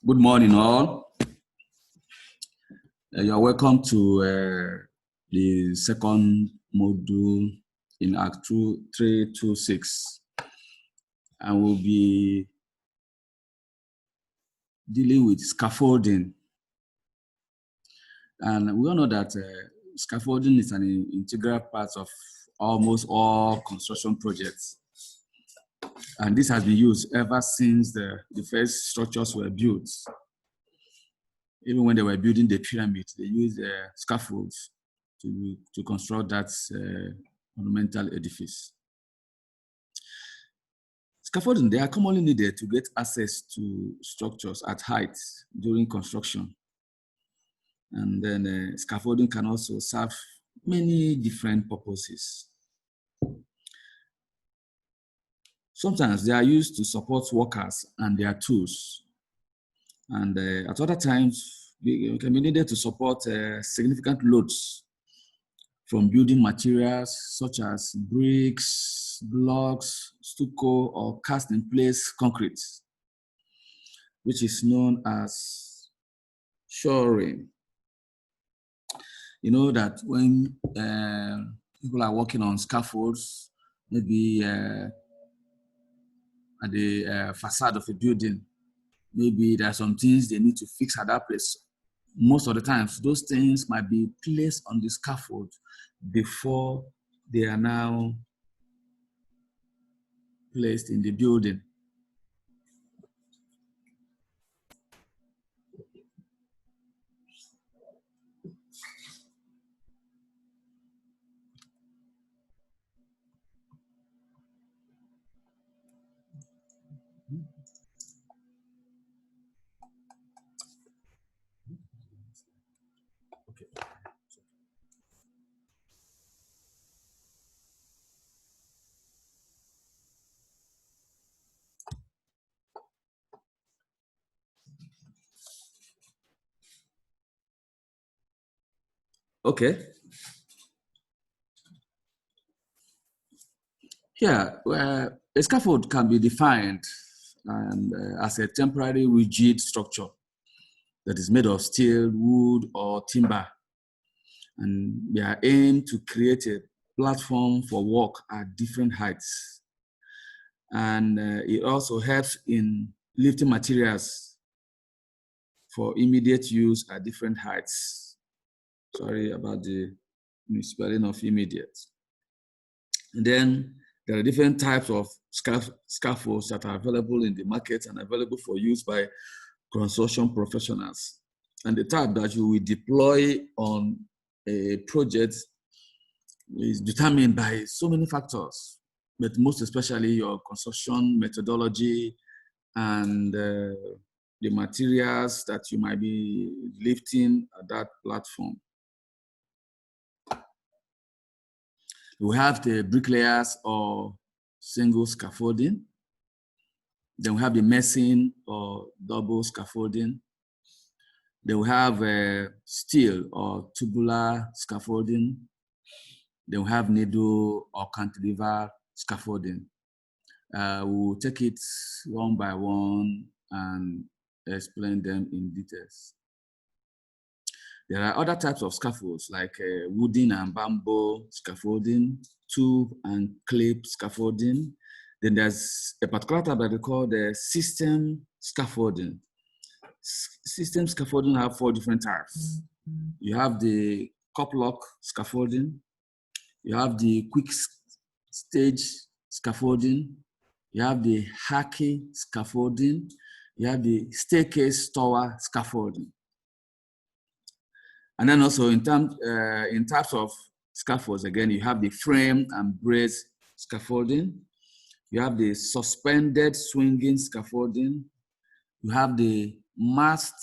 Good morning, all. You are welcome to the second module in Act 326. And we'll be dealing with scaffolding. And we all know that scaffolding is an integral part of almost all construction projects. And this has been used ever since the first structures were built. Even when they were building the pyramid, they used scaffolds to construct that monumental edifice. Scaffolding, they are commonly needed to get access to structures at height during construction. And then scaffolding can also serve many different purposes. Sometimes they are used to support workers and their tools. And at other times, they can be needed to support significant loads from building materials such as bricks, blocks, stucco, or cast-in-place concrete, which is known as shoring. You know that when people are working on scaffolds, maybe at the facade of a building, maybe there are some things they need to fix at that place. Most of the times, those things might be placed on the scaffold before they are now placed in the building. Okay. Here, a scaffold can be defined as a temporary rigid structure that is made of steel, wood, or timber. And they are aimed to create a platform for work at different heights. And it also helps in lifting materials for immediate use at different heights. Sorry about the misspelling of immediate. And then there are different types of scaffolds that are available in the market and available for use by construction professionals. And the type that you will deploy on a project is determined by so many factors, but most especially your construction methodology and the materials that you might be lifting at that platform. We have the bricklayers or single scaffolding. Then we have the mezzanine or double scaffolding. Then we have steel or tubular scaffolding. Then we have needle or cantilever scaffolding. We'll take it one by one and explain them in details. There are other types of scaffolds like wooden and bamboo scaffolding, tube and clip scaffolding. Then there's a particular type that they call the system scaffolding. System scaffolding have 4 different types. You have the cup-lock scaffolding. You have the quick stage scaffolding. You have the hacky scaffolding. You have the staircase tower scaffolding. And then also in types of scaffolds, again, you have the frame and brace scaffolding. You have the suspended swinging scaffolding. You have the mast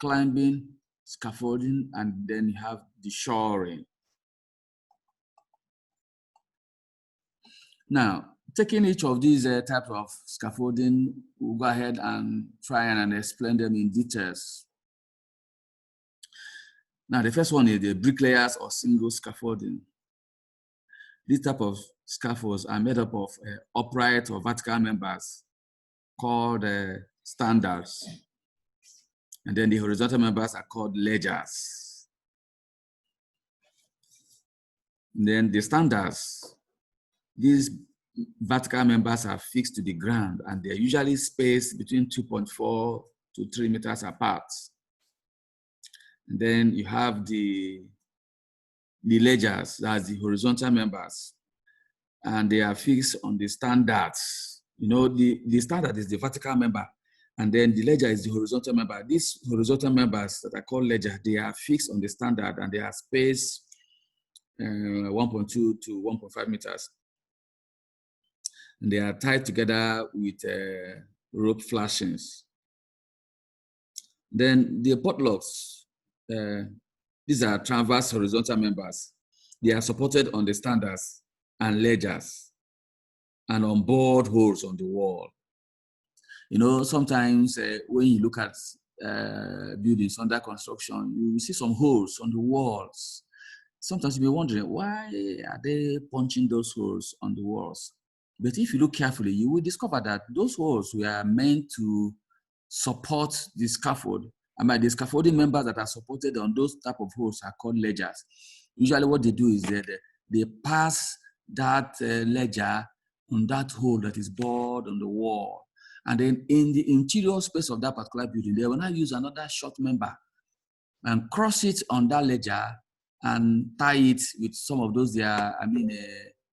climbing scaffolding, and then you have the shoring. Now, taking each of these types of scaffolding, we'll go ahead and try and explain them in details. Now, the first one is the bricklayers or single scaffolding. This type of scaffolds are made up of upright or vertical members called standards. And then the horizontal members are called ledgers. And then the standards, these vertical members are fixed to the ground and they're usually spaced between 2.4 to 3 meters apart. And then you have the ledgers, that's the horizontal members, and they are fixed on the standards. You know, the standard is the vertical member, and then the ledger is the horizontal member. These horizontal members that are called ledger, they are fixed on the standard and they are spaced 1.2 to 1.5 meters. And they are tied together with rope flashings. Then the portlocks, these are transverse horizontal members. They are supported on the standards and ledgers and on board holes on the wall. You know, sometimes when you look at buildings under construction, you will see some holes on the walls. Sometimes you'll be wondering, why are they punching those holes on the walls? But if you look carefully, you will discover that those holes were meant to support the scaffold. And by the scaffolding members that are supported on those type of holes are called ledgers. Usually what they do is they pass that ledger on that hole that is bored on the wall. And then in the interior space of that particular building, they will now use another short member and cross it on that ledger and tie it with some of those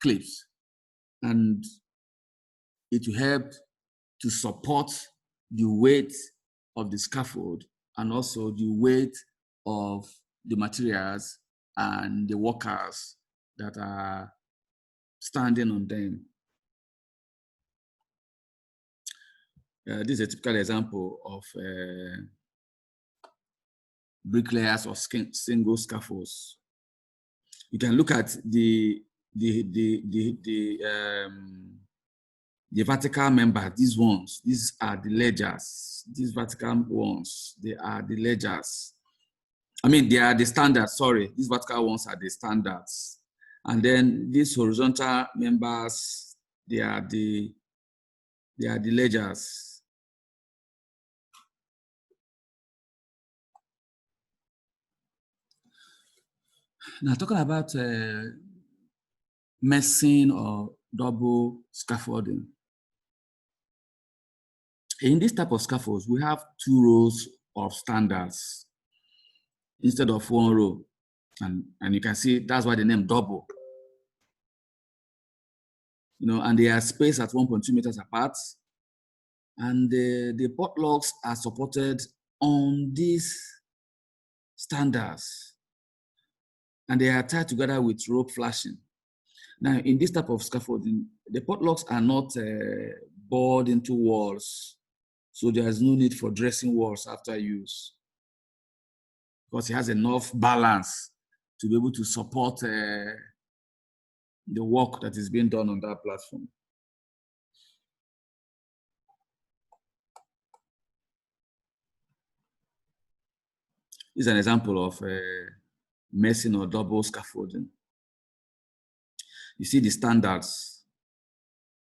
clips. And it will help to support the weight of the scaffold and also the weight of the materials and the workers that are standing on them. This is a typical example of bricklayers or single scaffolds. You can look at the vertical member, these ones, these are the ledgers. These vertical ones, they are the ledgers. I mean, they are the standards, sorry. These vertical ones are the standards. And then these horizontal members, they are the ledgers. Now, talking about messing or double scaffolding. In this type of scaffolds, we have 2 rows of standards instead of 1 row. And you can see that's why the name double. You know, and they are spaced at 1.2 meters apart. And the portlocks are supported on these standards. And they are tied together with rope flashing. Now, in this type of scaffolding, the portlocks are not bored into walls. So there's no need for dressing walls after use, because it has enough balance to be able to support the work that is being done on that platform. This is an example of messing or double scaffolding. You see the standards.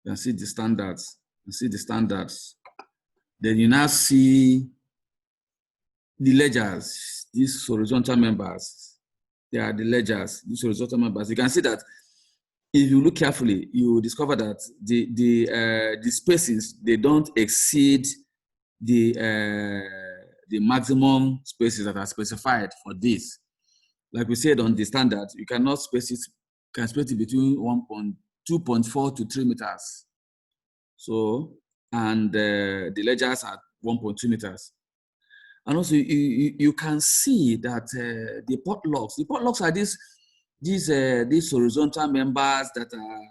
You can see the standards. You see the standards. Then you now see the ledgers, these horizontal members. They are the ledgers, these horizontal members. You can see that if you look carefully, you will discover that the spaces, they don't exceed the maximum spaces that are specified for this. Like we said on the standard, you cannot space it, can space it between 2.4 to 3 meters. So, and the ledgers are 1.2 meters. And also you can see that the portlocks are these horizontal members that are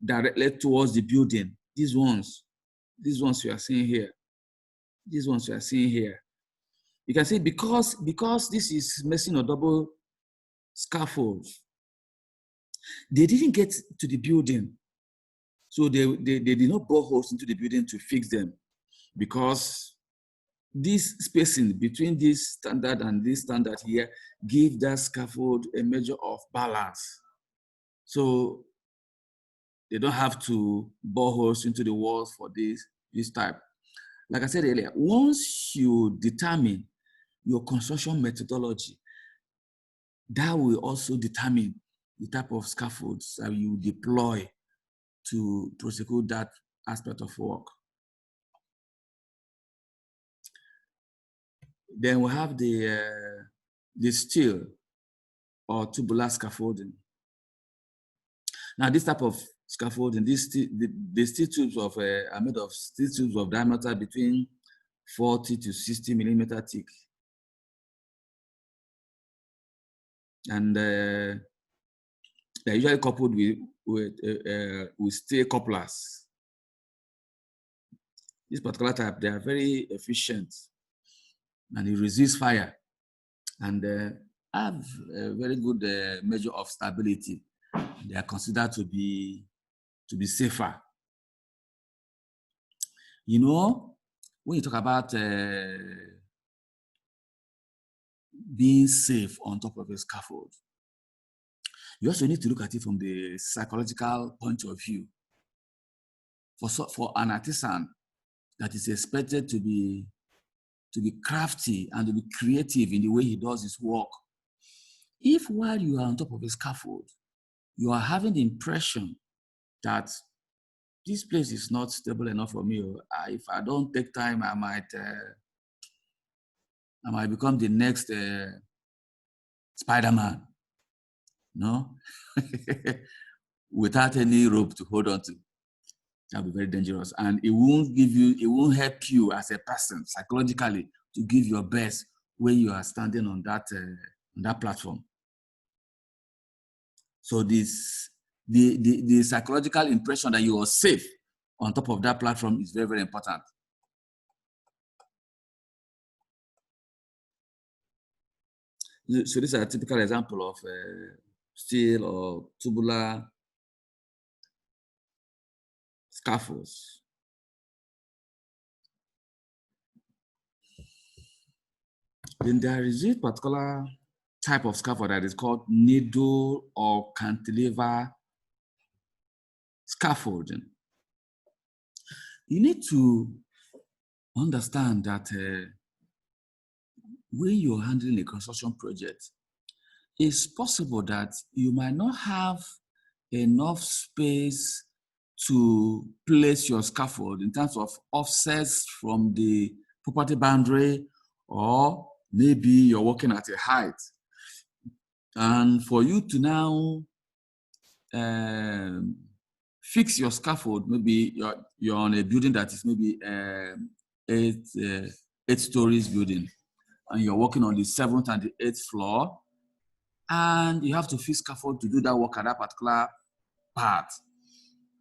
directly towards the building. These ones you are seeing here. These ones you are seeing here. You can see because this is messing or double scaffolds, they didn't get to the building. So they did not bore holes into the building to fix them, because this spacing between this standard and this standard here give that scaffold a measure of balance. So they don't have to bore holes into the walls for this type. Like I said earlier, once you determine your construction methodology, that will also determine the type of scaffolds that you deploy to prosecute that aspect of work. Then we have the steel or tubular scaffolding. Now, this type of scaffolding, the steel tubes are made of steel tubes of diameter between 40 to 60 millimeter thick. And they're usually coupled with steel couplers. This particular type, they are very efficient and they resist fire and have a very good measure of stability. They are considered to be safer. You know, when you talk about being safe on top of a scaffold, you also need to look at it from the psychological point of view. For an artisan that is expected to be crafty and to be creative in the way he does his work, if while you are on top of a scaffold, you are having the impression that this place is not stable enough for me, if I don't take time, I might become the next Spider-Man, no? Without any rope to hold on to. That'll be very dangerous. And it won't help you as a person psychologically to give your best when you are standing on that platform. So the psychological impression that you are safe on top of that platform is very, very important. So this is a typical example of steel or tubular scaffolds. Then there is a particular type of scaffold that is called needle or cantilever scaffolding. You need to understand that when you're handling a construction project, it's possible that you might not have enough space to place your scaffold in terms of offsets from the property boundary, or maybe you're working at a height. And for you to now fix your scaffold, maybe you're on a building that is maybe 8 stories building, and you're working on the 7th and the 8th floor, and you have to fix scaffold to do that work at that particular part.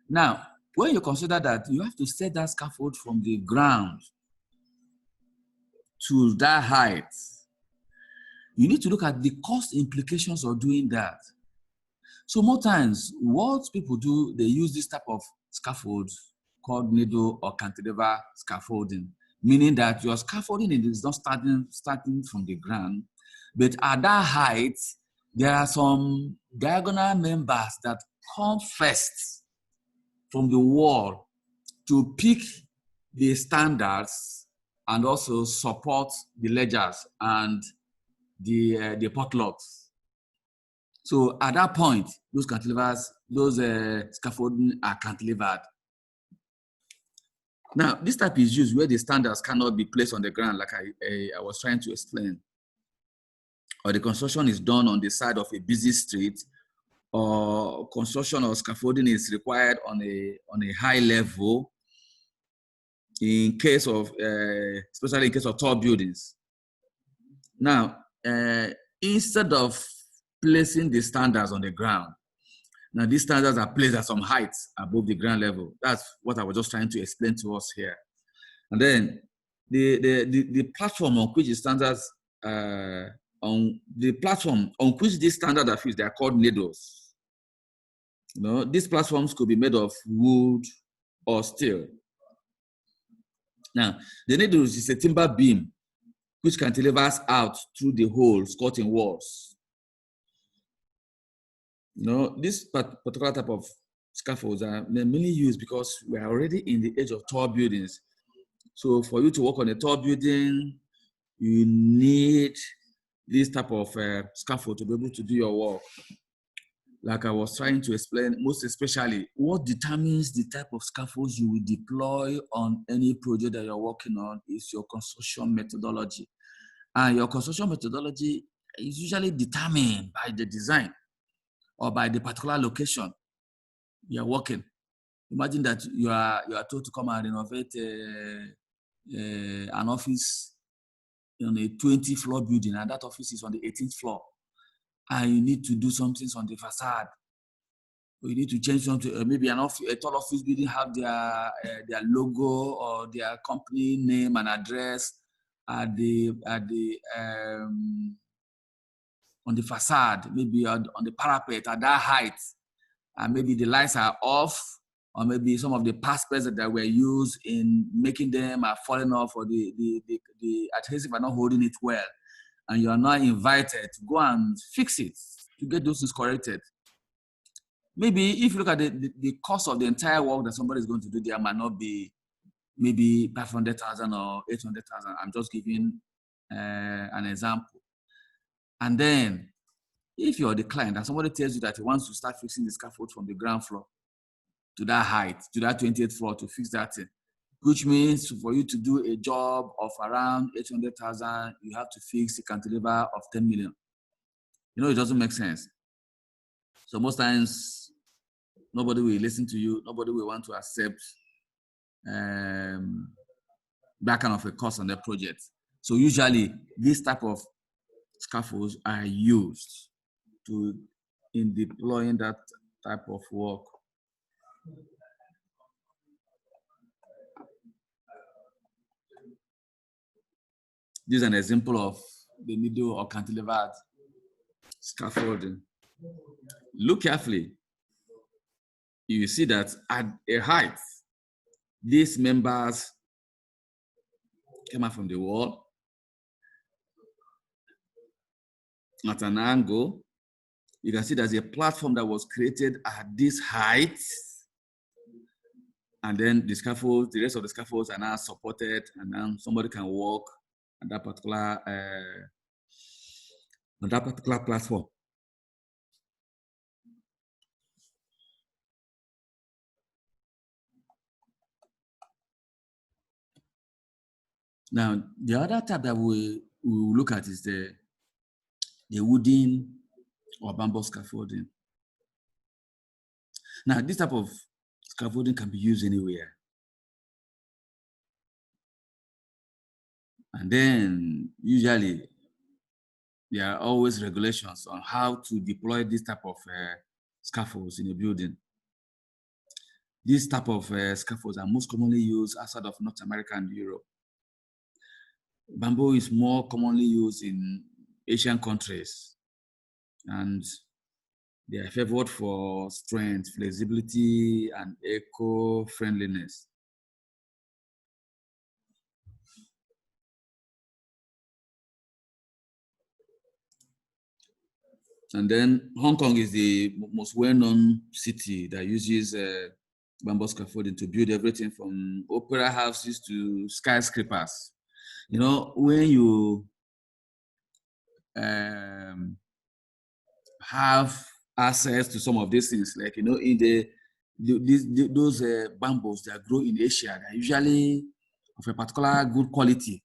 Now, when you consider that you have to set that scaffold from the ground to that height, you need to look at the cost implications of doing that. So more times, what people do, they use this type of scaffolds called needle or cantilever scaffolding, meaning that your scaffolding is not starting from the ground, but at that height, there are some diagonal members that come first from the wall to pick the standards and also support the ledgers and the portlocks. So at that point, those cantilevers, those scaffolding are cantilevered. Now, this type is used where the standards cannot be placed on the ground, like I was trying to explain, or the construction is done on the side of a busy street, or construction or scaffolding is required on a high level in case of, especially in case of tall buildings. Now, instead of placing the standards on the ground, now these standards are placed at some heights above the ground level. That's what I was just trying to explain to us here. And then the platform on which the standards, on the platform on which these standards are fixed, they are called needles. You know, these platforms could be made of wood or steel. Now, the needle is a timber beam which cantilevers out through the holes cut in walls. You know, this particular type of scaffolds are mainly used because we are already in the age of tall buildings. So for you to work on a tall building, you need this type of scaffold to be able to do your work. Like I was trying to explain, most especially, what determines the type of scaffolds you will deploy on any project that you're working on is your construction methodology. And your construction methodology is usually determined by the design or by the particular location you're working. Imagine that you are told to come and renovate an office on a 20-floor building, and that office is on the 18th floor. And you need to do something on the facade. Or you need to change something. Maybe a tall office building have their logo or their company name and address on the facade, maybe on the parapet at that height, and maybe the lights are off, or maybe some of the paspers that were used in making them are falling off, or the adhesive are not holding it well, and you are not invited to go and fix it to get those things corrected. Maybe if you look at the cost of the entire work that somebody is going to do, there might not be maybe 500,000 or 800,000. I'm just giving an example. And then if you're the client and somebody tells you that he wants to start fixing the scaffold from the ground floor to that height, to that 28th floor to fix that thing, which means for you to do a job of around 800,000, you have to fix a cantilever of 10 million. You know, it doesn't make sense. So most times, nobody will listen to you. Nobody will want to accept that kind of a cost on their project. So usually, this type of scaffolds are used in deploying that type of work. This is an example of the needle or cantilevered scaffolding. Look carefully. You see that at a height, these members came out from the wall at an angle. You can see there's a platform that was created at this height, and then the scaffold, the rest of the scaffolds are now supported, and now somebody can walk on that particular platform. Now, the other type that we will look at is the wooden or bamboo scaffolding. Now, this type of scaffolding can be used anywhere. And then usually there are always regulations on how to deploy this type of scaffolds in a building. This type of scaffolds are most commonly used outside of North America and Europe. Bamboo is more commonly used in Asian countries, and they are favored for strength, flexibility, and eco-friendliness. And then Hong Kong is the most well-known city that uses bamboo scaffolding to build everything from opera houses to skyscrapers. You know, when you have access to some of these things, like, you know, in those bamboos that grow in Asia, they're usually of a particular good quality.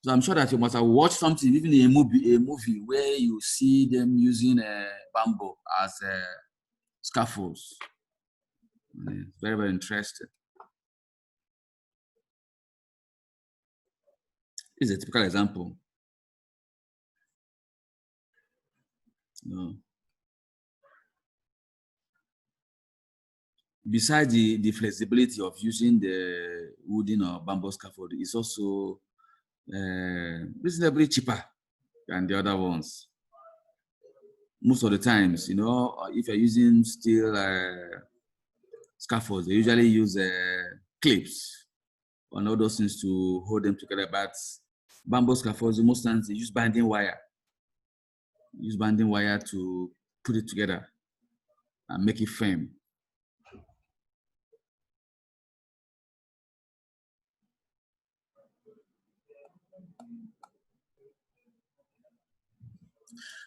So I'm sure that you must have watched something, even a movie where you see them using bamboo as scaffolds. Very, very interesting. This is a typical example. Besides the flexibility of using the wooden or bamboo scaffold, it's also reasonably cheaper than the other ones. Most of the times, you know, if you're using steel scaffolds, they usually use clips and all those things to hold them together. But bamboo scaffolds, most times they use binding wire. Use binding wire to put it together and make it firm.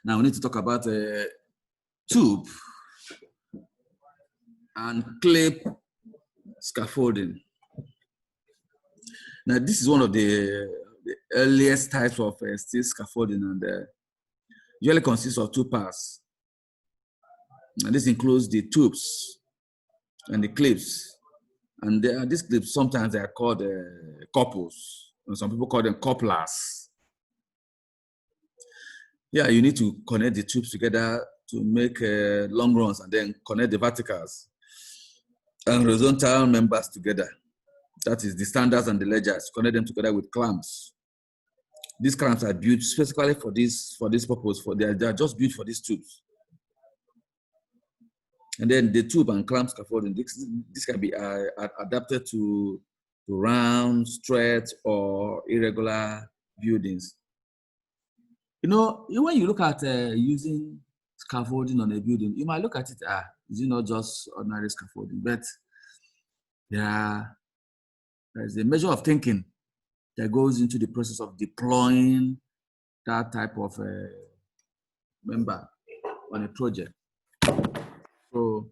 Now we need to talk about tube and clip scaffolding. Now this is one of the earliest types of steel scaffolding, and usually consists of two parts. And this includes the tubes and the clips. And these clips, sometimes they are called couples, and some people call them couplers. Yeah, you need to connect the tubes together to make long runs, and then connect the verticals and horizontal members together. That is the standards and the ledgers. Connect them together with clamps. These clamps are built specifically for this purpose. They are just built for these tubes. And then the tube and clamp scaffolding, this can be adapted to round, straight, or irregular buildings. You know, when you look at using scaffolding on a building, you might look at it, is it not just ordinary scaffolding? But there's a measure of thinking that goes into the process of deploying that type of member on a project. So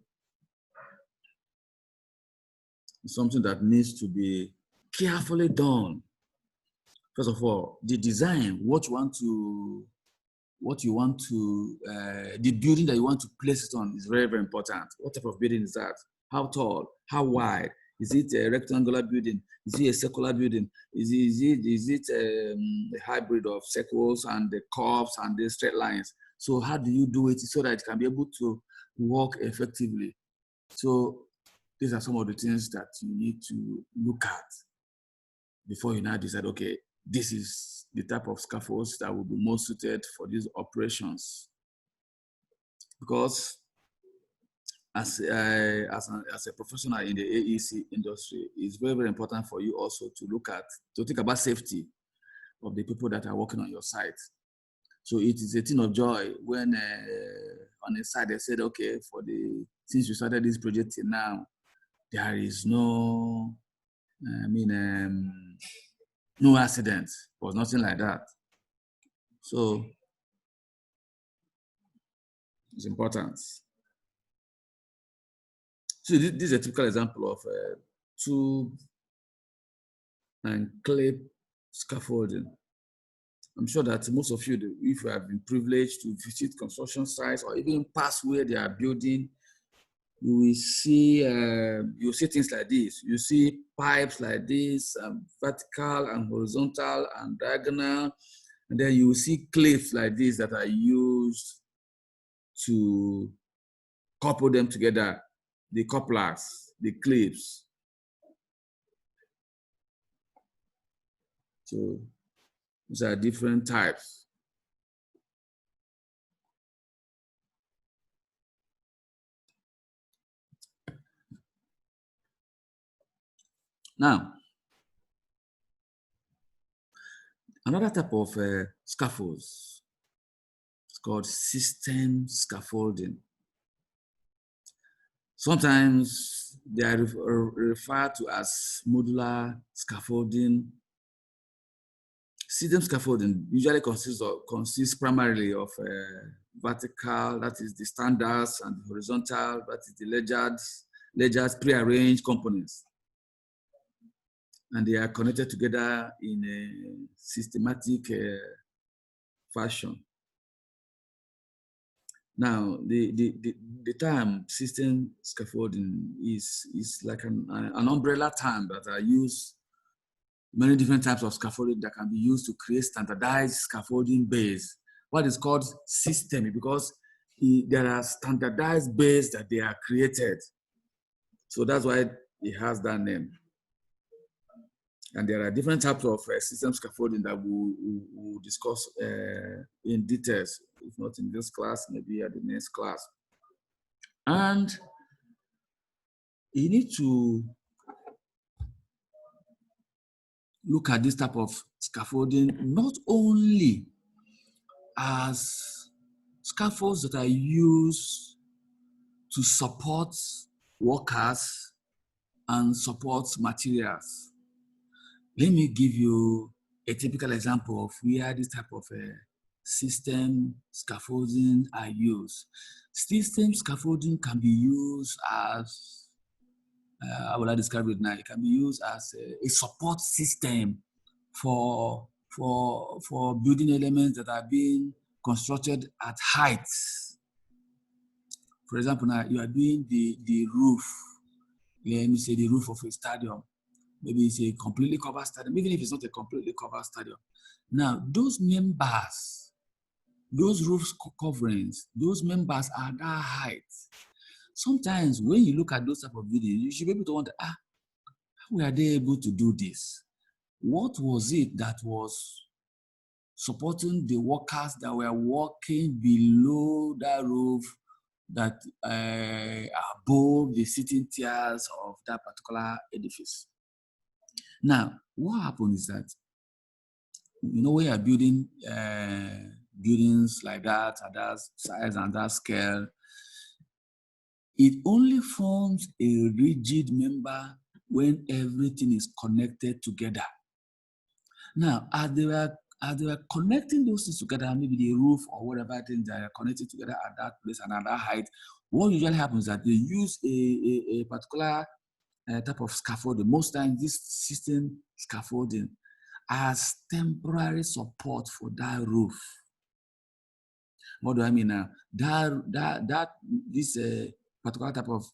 it's something that needs to be carefully done. First of all, the design, what you want to, the building that you want to place it on is very, very important. What type of building is that? How tall? How wide? Is it a rectangular building? Is it a circular building? Is it a hybrid of circles and the curves and the straight lines? So how do you do it so that it can be able to work effectively? So these are some of the things that you need to look at before you now decide, okay, this is the type of scaffolds that will be most suited for these operations. Because as a professional in the AEC industry, it's very, very important for you also to think about safety of the people that are working on your site. So it is a thing of joy when on the side they said, okay, since we started this project till now, there is no, no accidents or nothing like that. So it's important. So this is a typical example of tube and clip scaffolding. I'm sure that most of you, if you have been privileged to visit construction sites or even pass where they are building, you will see things like this. You see pipes like this, vertical and horizontal and diagonal, and then you will see clips like this that are used to couple them together, the couplers, the clips. So these are different types. Now, another type of scaffolds is called system scaffolding. Sometimes they are referred to as modular scaffolding. System scaffolding usually consists primarily of vertical, that is the standards, and horizontal, that is the ledgers prearranged components. And they are connected together in a systematic fashion. Now, the term system scaffolding is like an umbrella term that are used many different types of scaffolding that can be used to create standardized scaffolding base. What is called system, because there are standardized base that they are created. So that's why it has that name. And there are different types of system scaffolding that we'll discuss in details, if not in this class, maybe at the next class. And you need to look at this type of scaffolding not only as scaffolds that are used to support workers and support materials. Let me give you a typical example of where this type of system scaffolding are used. System scaffolding can be used as, how will I describe it now? It can be used as a support system for building elements that are being constructed at heights. For example, now you are doing the roof. Let me say the roof of a stadium. Maybe it's a completely covered stadium, even if it's not a completely covered stadium. Now, those members, those roof coverings, those members are that height. Sometimes when you look at those type of videos, you should be able to wonder, how were they able to do this? What was it that was supporting the workers that were working below that roof that above the sitting tiers of that particular edifice? Now, what happens is that, you know, when you're building buildings like that at that size and that scale, it only forms a rigid member when everything is connected together. Now, as they were connecting those things together, maybe the roof or whatever things that are connected together at that place and at that height, what usually happens is that they use a particular type of scaffolding. Most times, this system scaffolding as temporary support for that roof. What do I mean now? This particular type of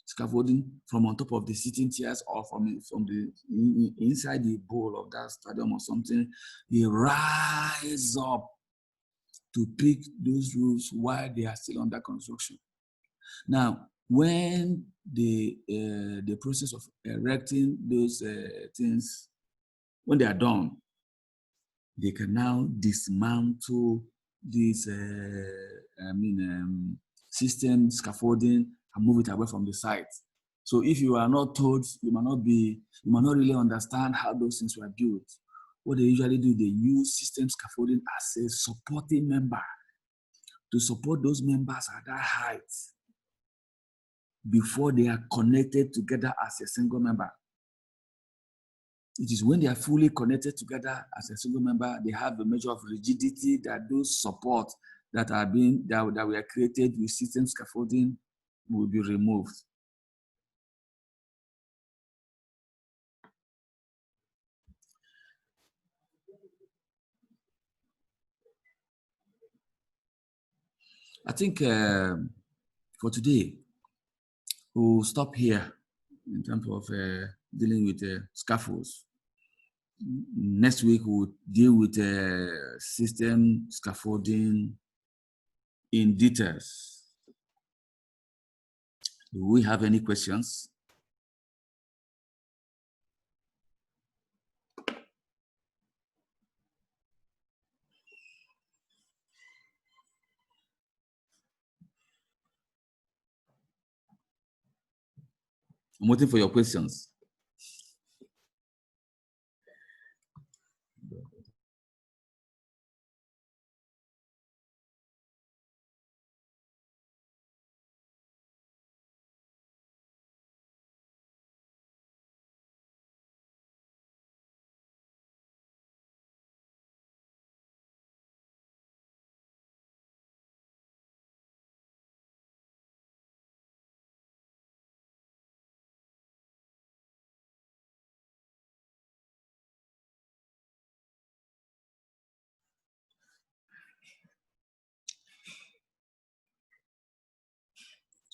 scaffolding from on top of the sitting tiers or from the inside the bowl of that stadium or something, they rise up to pick those roofs while they are still under construction. Now, when the process of erecting those things, when they are done, they can now dismantle this system scaffolding and move it away from the site. So if you are not told, you might not really understand how those things were built. What they usually do, they use system scaffolding as a supporting member to support those members at that height before they are connected together as a single member. It is when they are fully connected together as a single member, they have a measure of rigidity that those support that were created with system scaffolding will be removed. I think for today, we'll stop here in terms of dealing with scaffolds. Next week, we'll deal with system scaffolding in details. Do we have any questions? I'm waiting for your questions.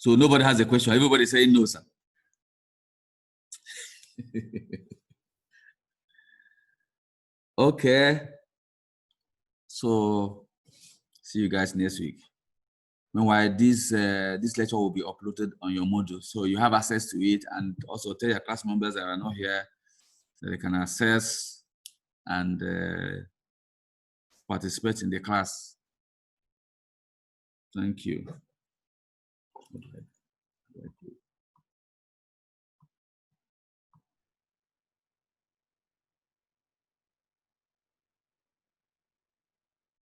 So nobody has a question. Everybody saying no, sir. Okay. So see you guys next week. Meanwhile, this lecture will be uploaded on your module, so you have access to it, and also tell your class members that are not here that they can access and participate in the class. Thank you.